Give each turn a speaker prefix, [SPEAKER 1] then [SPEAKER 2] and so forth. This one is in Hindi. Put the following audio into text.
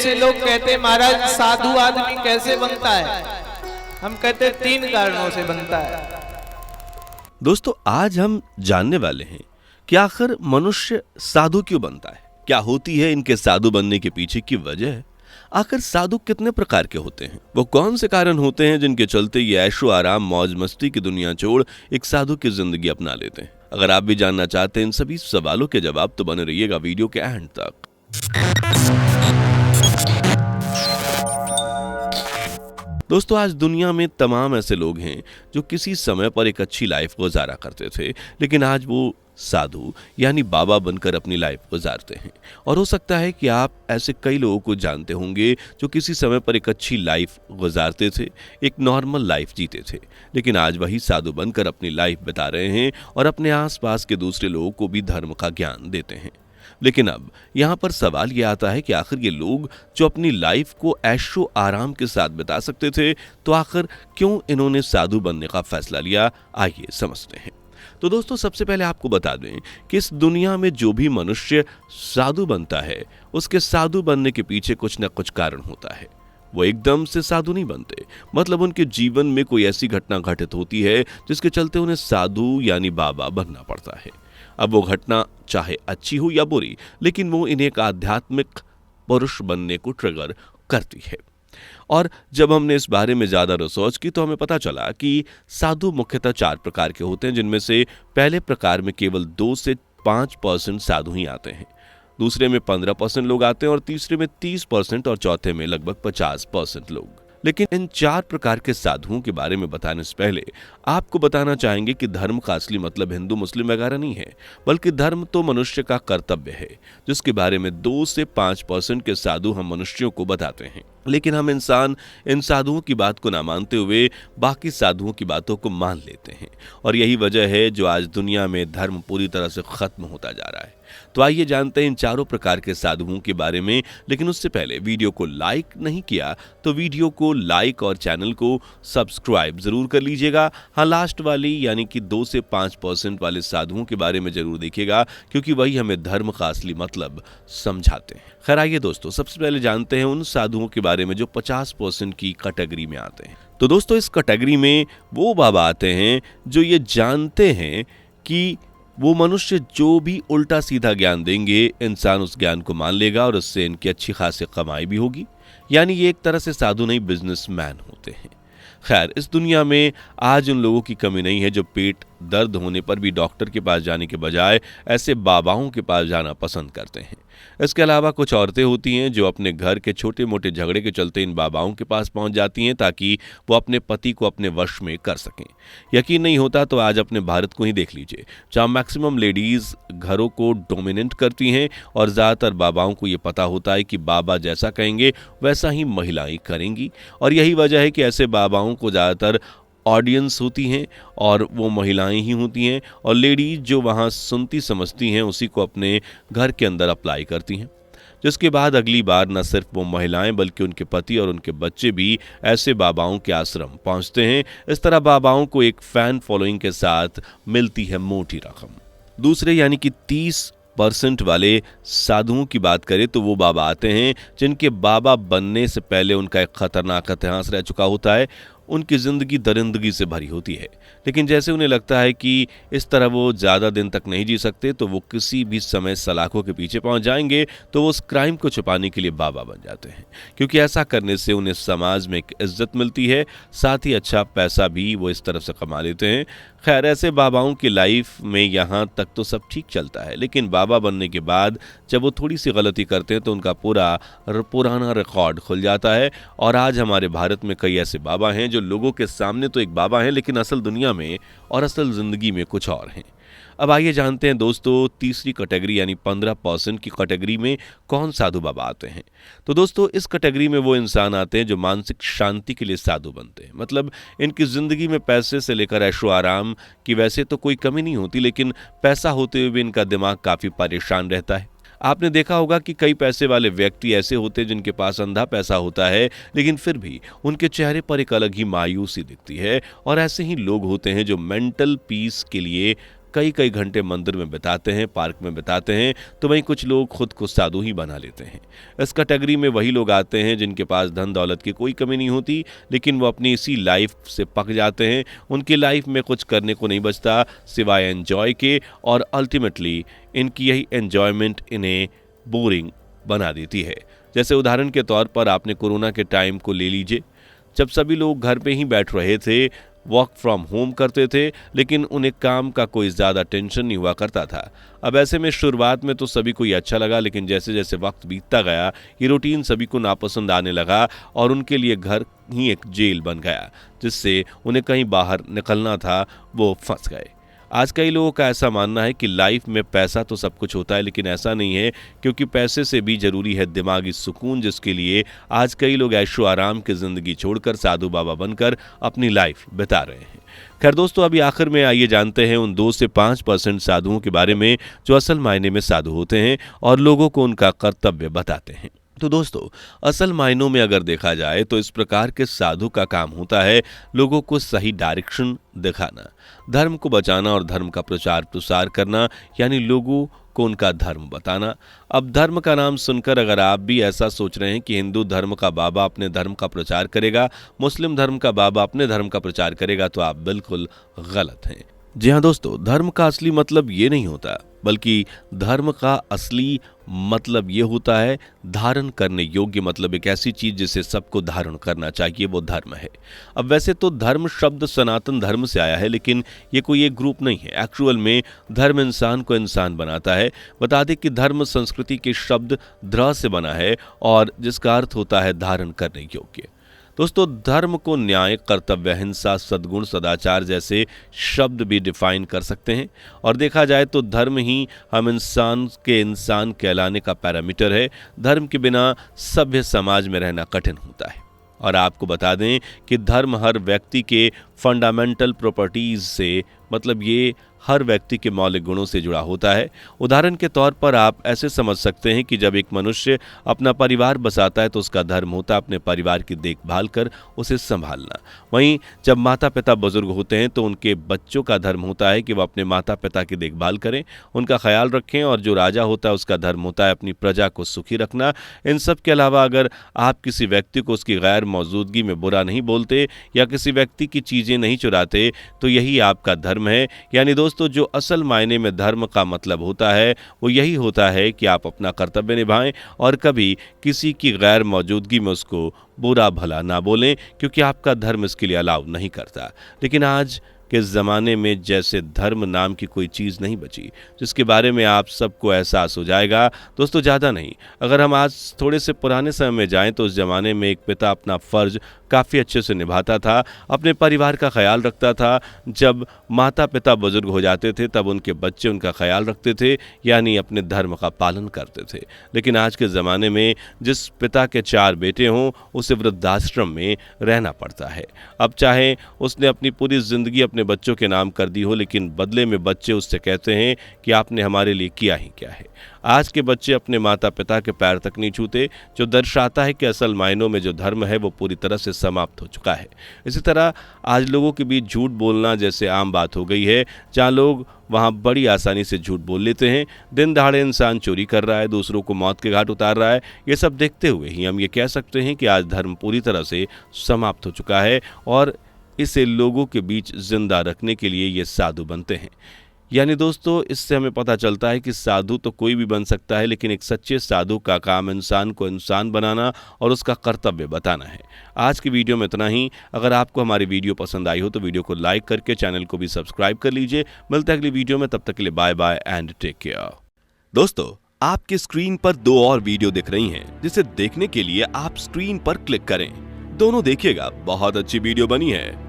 [SPEAKER 1] से लोग कहते हैं महाराज साधु आदमी कैसे बनता है, हम कहते हैं 3 कारणों से बनता है।
[SPEAKER 2] दोस्तों, आज हम जानने वाले हैं कि आखिर मनुष्य साधु क्यों बनता है, क्या होती है इनके साधु बनने के पीछे की वजह, आखिर साधु कितने प्रकार के होते हैं, वो कौन से कारण होते हैं जिनके चलते ये ऐशो आराम मौज मस्ती की दुनिया छोड़ एक साधु की जिंदगी अपना लेते हैं। अगर आप भी जानना चाहते हैं इन सभी सवालों के जवाब तो बने रहिएगा वीडियो के एंड तक। दोस्तों, आज दुनिया में तमाम ऐसे लोग हैं जो किसी समय पर एक अच्छी लाइफ गुजारा करते थे, लेकिन आज वो साधु यानी बाबा बनकर अपनी लाइफ गुजारते हैं। और हो सकता है कि आप ऐसे कई लोगों को जानते होंगे जो किसी समय पर एक अच्छी लाइफ गुजारते थे, एक नॉर्मल लाइफ जीते थे, लेकिन आज वही साधु बनकर अपनी लाइफ बिता रहे हैं और अपने आसपास के दूसरे लोगों को भी धर्म का ज्ञान देते हैं। लेकिन अब यहाँ पर सवाल ये आता है कि आखिर ये लोग जो अपनी लाइफ को ऐशो आराम के साथ बिता सकते थे, तो आखिर क्यों इन्होंने साधु बनने का फैसला लिया, आइए समझते हैं। तो दोस्तों, सबसे पहले आपको बता दें कि इस दुनिया में जो भी मनुष्य साधु बनता है, उसके साधु बनने के पीछे कुछ न कुछ कारण होता है। वो एकदम से साधु नहीं बनते, मतलब उनके जीवन में कोई ऐसी घटना घटित होती है जिसके चलते उन्हें साधु यानी बाबा बनना पड़ता है। अब वो घटना चाहे अच्छी हो या बुरी, लेकिन वो इन्हें एक आध्यात्मिक पुरुष बनने को ट्रिगर करती है। और जब हमने इस बारे में ज़्यादा रिसर्च की तो हमें पता चला कि साधु मुख्यतः 4 प्रकार के होते हैं, जिनमें से पहले प्रकार में केवल 2 से 5% साधु ही आते हैं, दूसरे में 15% लोग आते हैं और तीसरे में 30% और चौथे में लगभग 50% लोग। लेकिन इन 4 प्रकार के साधुओं के बारे में बताने से पहले आपको बताना चाहेंगे कि धर्म का असली मतलब हिंदू मुस्लिम वगैरह नहीं है, बल्कि धर्म तो मनुष्य का कर्तव्य है, जिसके बारे में 2 से 5% के साधु हम मनुष्यों को बताते हैं। लेकिन हम इंसान इन साधुओं की बात को ना मानते हुए बाकी साधुओं की बातों को मान लेते हैं, और यही वजह है जो आज दुनिया में धर्म पूरी तरह से खत्म होता जा रहा है। तो आइए जानते हैं इन 4 प्रकार के साधुओं के बारे में। लेकिन उससे पहले वीडियो को लाइक नहीं किया तो वीडियो को लाइक और चैनल को सब्सक्राइब जरूर कर लीजिएगा। हाँ, लास्ट वाली यानी कि 2 से 5% वाले साधुओं के बारे में जरूर देखिएगा, क्योंकि वही हमें धर्म का असली मतलब समझाते हैं। खैर आइए दोस्तों, सबसे पहले जानते हैं उन साधुओं के बारे में जो 50% की कैटेगरी में आते हैं। तो दोस्तों, इस कैटेगरी में वो बाबा आते हैं जो ये जानते हैं कि वो मनुष्य जो भी उल्टा सीधा ज्ञान देंगे, इंसान उस ज्ञान को मान लेगा और उससे इनकी अच्छी खासी कमाई भी होगी। यानी ये एक तरह से साधु नहीं, बिजनेसमैन होते हैं। खैर, इस दुनिया में आज उन लोगों की कमी नहीं है जो पेट दर्द होने पर भी डॉक्टर के पास जाने के बजाय ऐसे बाबाओं के पास जाना पसंद करते हैं। इसके अलावा कुछ औरतें होती हैं जो अपने घर के छोटे मोटे झगड़े के चलते इन बाबाओं के पास पहुंच जाती हैं ताकि वो अपने पति को अपने वश में कर सकें। यकीन नहीं होता तो आज अपने भारत को ही देख लीजिए, जहाँ मैक्सिमम लेडीज घरों को डोमिनेट करती हैं और ज़्यादातर बाबाओं को ये पता होता है कि बाबा जैसा कहेंगे वैसा ही महिलाएं करेंगी। और यही वजह है कि ऐसे बाबाओं को ज़्यादातर ऑडियंस होती हैं और वो महिलाएं ही होती हैं, और लेडीज जो वहाँ सुनती समझती हैं उसी को अपने घर के अंदर अप्लाई करती हैं, जिसके बाद अगली बार न सिर्फ वो महिलाएं बल्कि उनके पति और उनके बच्चे भी ऐसे बाबाओं के आश्रम पहुंचते हैं। इस तरह बाबाओं को एक फैन फॉलोइंग के साथ मिलती है मोटी रकम। दूसरे यानी कि 30% वाले साधुओं की बात करें तो वो बाबा आते हैं जिनके बाबा बनने से पहले उनका एक खतरनाक इतिहास रह चुका होता है। उनकी ज़िंदगी दरिंदगी से भरी होती है, लेकिन जैसे उन्हें लगता है कि इस तरह वो ज़्यादा दिन तक नहीं जी सकते तो वो किसी भी समय सलाखों के पीछे पहुंच जाएंगे, तो वो उस क्राइम को छुपाने के लिए बाबा बन जाते हैं, क्योंकि ऐसा करने से उन्हें समाज में एक इज्जत मिलती है, साथ ही अच्छा पैसा भी वो इस तरफ से कमा लेते हैं। खैर, ऐसे बाबाओं की लाइफ में यहाँ तक तो सब ठीक चलता है, लेकिन बाबा बनने के बाद जब वो थोड़ी सी गलती करते हैं तो उनका पुराना रिकॉर्ड खुल जाता है। और आज हमारे भारत में कई ऐसे बाबा हैं जो लोगों के सामने तो एक बाबा हैं, लेकिन असल दुनिया में और असल जिंदगी में कुछ और हैं। अब आइए जानते हैं दोस्तों, तीसरी कैटेगरी यानी 15% की कैटेगरी में कौन साधु बाबा आते हैं। तो दोस्तों, इस कैटेगरी में वो इंसान आते हैं जो मानसिक शांति के लिए साधु बनते हैं। मतलब इनकी ज़िंदगी में पैसे से लेकर ऐशो आराम की वैसे तो कोई कमी नहीं होती, लेकिन पैसा होते हुए भी इनका दिमाग काफ़ी परेशान रहता है। आपने देखा होगा कि कई पैसे वाले व्यक्ति ऐसे होते हैं जिनके पास अंधा पैसा होता है, लेकिन फिर भी उनके चेहरे पर एक अलग ही मायूसी दिखती है। और ऐसे ही लोग होते हैं जो मेंटल पीस के लिए कई कई घंटे मंदिर में बिताते हैं, पार्क में बिताते हैं, तो वहीं कुछ लोग खुद को साधु ही बना लेते हैं। इस कैटेगरी में वही लोग आते हैं जिनके पास धन दौलत की कोई कमी नहीं होती, लेकिन वो अपनी इसी लाइफ से पक जाते हैं। उनकी लाइफ में कुछ करने को नहीं बचता सिवाय एंजॉय के, और अल्टीमेटली इनकी यही एंजॉयमेंट इन्हें बोरिंग बना देती है। जैसे उदाहरण के तौर पर आपने कोरोना के टाइम को ले लीजिए, जब सभी लोग घर पे ही बैठ रहे थे, वर्क फ्रॉम होम करते थे, लेकिन उन्हें काम का कोई ज़्यादा टेंशन नहीं हुआ करता था। अब ऐसे में शुरुआत में तो सभी को ये अच्छा लगा, लेकिन जैसे जैसे वक्त बीतता गया ये रूटीन सभी को नापसंद आने लगा और उनके लिए घर ही एक जेल बन गया, जिससे उन्हें कहीं बाहर निकलना था वो फंस गए। आज कई लोगों का ऐसा मानना है कि लाइफ में पैसा तो सब कुछ होता है, लेकिन ऐसा नहीं है, क्योंकि पैसे से भी जरूरी है दिमागी सुकून, जिसके लिए आज कई लोग ऐशो आराम की जिंदगी छोड़कर साधु बाबा बनकर अपनी लाइफ बिता रहे हैं। खैर दोस्तों, अभी आखिर में आइए जानते हैं उन 2 से 5% साधुओं के बारे में जो असल मायने में साधु होते हैं और लोगों को उनका कर्तव्य बताते हैं। तो दोस्तों, असल मायनों में अगर देखा जाए तो इस प्रकार के साधु का काम होता है लोगों को सही डायरेक्शन दिखाना, धर्म को बचाना और धर्म का प्रचार प्रसार करना, यानी लोगों को उनका धर्म बताना। अब धर्म का नाम सुनकर अगर आप भी ऐसा सोच रहे हैं कि हिंदू धर्म का बाबा अपने धर्म का प्रचार करेगा, मुस्लिम धर्म का बाबा अपने धर्म का प्रचार करेगा, तो आप बिल्कुल गलत हैं। जी हाँ दोस्तों, धर्म का असली मतलब ये नहीं होता, बल्कि धर्म का असली मतलब ये होता है धारण करने योग्य, मतलब एक ऐसी चीज जिसे सबको धारण करना चाहिए, वो धर्म है। अब वैसे तो धर्म शब्द सनातन धर्म से आया है, लेकिन ये कोई एक ग्रुप नहीं है। एक्चुअल में धर्म इंसान को इंसान बनाता है। बता दें कि धर्म संस्कृति के शब्द ध्र से बना है और जिसका अर्थ होता है धारण करने योग्य। दोस्तों, धर्म को न्याय, कर्तव्य, अहिंसा, सद्गुण, सदाचार जैसे शब्द भी डिफाइन कर सकते हैं, और देखा जाए तो धर्म ही हम इंसान कहलाने का पैरामीटर है। धर्म के बिना सभ्य समाज में रहना कठिन होता है। और आपको बता दें कि धर्म हर व्यक्ति के फंडामेंटल प्रॉपर्टीज से, मतलब ये हर व्यक्ति के मौलिक गुणों से जुड़ा होता है। उदाहरण के तौर पर आप ऐसे समझ सकते हैं कि जब एक मनुष्य अपना परिवार बसाता है तो उसका धर्म होता है अपने परिवार की देखभाल कर उसे संभालना। वहीं जब माता पिता बुजुर्ग होते हैं तो उनके बच्चों का धर्म होता है कि वह अपने माता पिता की देखभाल करें, उनका ख्याल रखें, और जो राजा होता है उसका धर्म होता है अपनी प्रजा को सुखी रखना। इन सब के अलावा अगर आप किसी व्यक्ति को उसकी गैर मौजूदगी में बुरा नहीं बोलते या किसी व्यक्ति की चीज़ें नहीं चुराते, तो यही आपका धर्म है। यानी दोस्तों, जो असल मायने में धर्म का मतलब होता है वो यही होता है कि आप अपना कर्तव्य निभाएं और कभी किसी की गैर मौजूदगी में उसको बुरा भला ना बोलें, क्योंकि आपका धर्म इसके लिए अलाउ नहीं करता। लेकिन आज के ज़माने में जैसे धर्म नाम की कोई चीज़ नहीं बची जिसके बारे में आप सबको एहसास हो जाएगा। दोस्तों, ज़्यादा नहीं, अगर हम आज थोड़े से पुराने समय में जाएं तो उस ज़माने में एक पिता अपना फ़र्ज काफ़ी अच्छे से निभाता था, अपने परिवार का ख्याल रखता था। जब माता पिता बुजुर्ग हो जाते थे तब उनके बच्चे उनका ख्याल रखते थे, यानी अपने धर्म का पालन करते थे। लेकिन आज के ज़माने में जिस पिता के 4 बेटे हों उसे वृद्धाश्रम में रहना पड़ता है। अब चाहे उसने अपनी पूरी ज़िंदगी अपने बच्चों के नाम कर दी हो, लेकिन बदले में बच्चे उससे कहते हैं कि आपने हमारे लिए किया ही क्या है। आज के बच्चे अपने माता पिता के पैर तक नहीं छूते, जो दर्शाता है कि असल मायनों में जो धर्म है वो पूरी तरह से समाप्त हो चुका है। इसी तरह आज लोगों के बीच झूठ बोलना जैसे आम बात हो गई है, जहाँ लोग वहाँ बड़ी आसानी से झूठ बोल लेते हैं। दिन दहाड़े इंसान चोरी कर रहा है, दूसरों को मौत के घाट उतार रहा है। ये सब देखते हुए ही हम ये कह सकते हैं कि आज धर्म पूरी तरह से समाप्त हो चुका है और इसे लोगों के बीच जिंदा रखने के लिए ये साधु बनते हैं। यानी दोस्तों, इससे हमें पता चलता है कि साधु तो कोई भी बन सकता है, लेकिन एक सच्चे साधु का काम इंसान को इंसान बनाना और उसका कर्तव्य बताना है। आज की वीडियो में इतना ही। अगर आपको हमारी वीडियो पसंद आई हो तो वीडियो को लाइक करके चैनल को भी सब्सक्राइब कर लीजिए। मिलते हैं अगली वीडियो में, तब तक के लिए bye bye and take care. दोस्तों, आपकी स्क्रीन पर 2 और वीडियो दिख रही हैं, जिसे देखने के लिए आप स्क्रीन पर क्लिक करें। दोनों देखिएगा, बहुत अच्छी वीडियो बनी है।